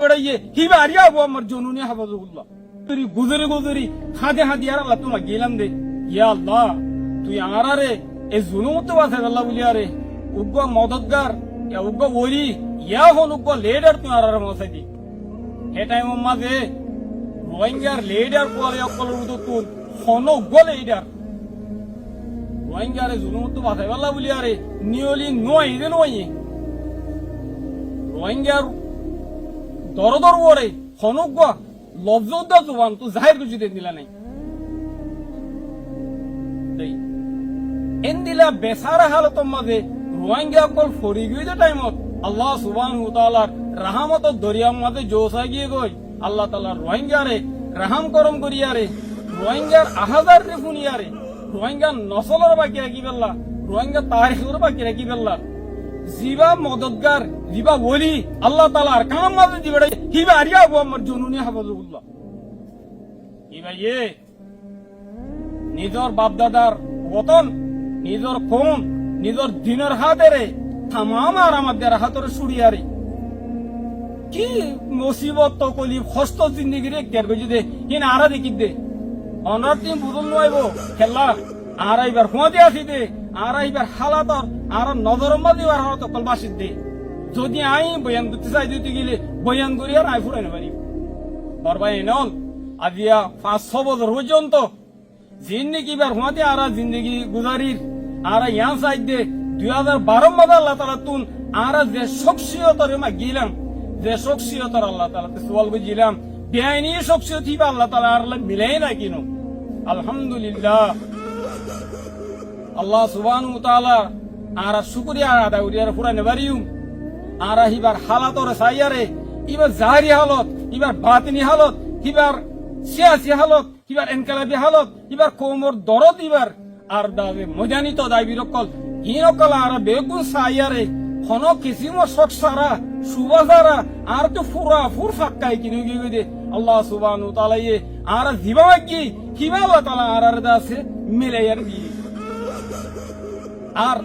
বেড়াইয়ে Hiba area Abu আমার জনুনি হাফাজুল্লাহ গুজরি গুজরি হাদে হাদি আর আল্লাহ তোমা গেলাম দে ইয়া আল্লাহ তুই আরারে এ জুলুম তো আছে আল্লাহ বলি আরে উগ্র মদতগার ইয়া উগ্র ওলি ইয়া হল উগ্র লিডার তুই আরারে মসাই দি হে টাইম মাঝে রোহিঙ্গার লিডার পরে অকল উদতুন হন উগ্র লিডার রোহিঙ্গারে জুলুম তো আছে আল্লাহ বলি আরে নিয়লি নয় দে নয় রোহিঙ্গার দরদর ওরে হনুক লজ্জা জবান তো জাহির কিছু দিলা নাই এন দিলা বেসারা হালত মাঝে রোহিঙ্গা কল ফরি গিয়ে টাইমত আল্লাহ সুবহানাহু ওয়া তাআলার রাহমতর দরিয়ার মাঝে জোসা গিয়ে গই আল্লাহ তাআলা রোহিঙ্গারে রাহাম করম করিয়ারে রোহিঙ্গার আহাজার রে ফুনিয়ারে রোহিঙ্গা নসলের বাকি রাখি বেল্লা রোহিঙ্গা তারিখের বাকি রাখি বেল্লা জিবা মদতগার জিবা ওলি আল্লাহ তাআলার কাম মাঝে জিবাড়ে হিবা আরিয়া আবু আমার জনুনি হাফাজুল্লাহ হিবা ইয়ে নিজর বাপ দাদার বতন নিজর কম নিজর দিনের হাতেরে তামাম আর আমাদের হাতের সুরিয়ারে কি মুসিবত তো কলি কষ্ট জিন্দেগি রে কেরবে যদি কিন আরা দেখি দে অনার টিম বুঝল নইব খেলা আর এইবার হুঁয়াতে আসি দে আর এইবার হালাতর আর নজর মাঝে আর হালত কল বাসিত দে যদি আই বয়ান করতে চাই দিতে গেলে বয়ান করি আর আই ফুরাইতে পারি বরবাই নল আজিয়া 5-6 বছর পর্যন্ত জিন্দেগি বার হুঁয়াতে আর জিন্দেগি গুজারির আর ইয়া চাই দে 2012 মাঝে আল্লাহ তাআলা তুন আর যে শখসিয়তরে মা গিলাম যে শখসিয়তর আল্লাহ তাআলাতে সওয়াল বুঝিলাম বেআইনি শখসিয়ত হিবা আল্লাহ তাআলা আর মিলাই না কিনো আলহামদুলিল্লাহ আল্লাহ সুবহানাহু ওয়া তাআলা আর শুকরিয়া আদায় করিয়ার ফুরাইতে পারিম আর হিবার হালাতরে সাইয়ারে ইবার জাহিরি হালত ইবার বাতিনি হালত ইবার সিয়াসি হালত ইবার ইনকালাবি হালত ইবার কোমর দরদ ইবার আর দাবে মজানি তো দাবি রকল হিনকল আর বেগুন সাইয়ারে হন কিসিম শখ সারা সুবাজারা আর তো ফুরা ফুর ফাক্কাই কিনে গিয়ে দে আল্লাহ সুবহানাহু ওয়া তাআলা আর জিবা কি হিবা আল্লাহ তাআলা আর দাসে মিলাইয়ার দিয়ে আর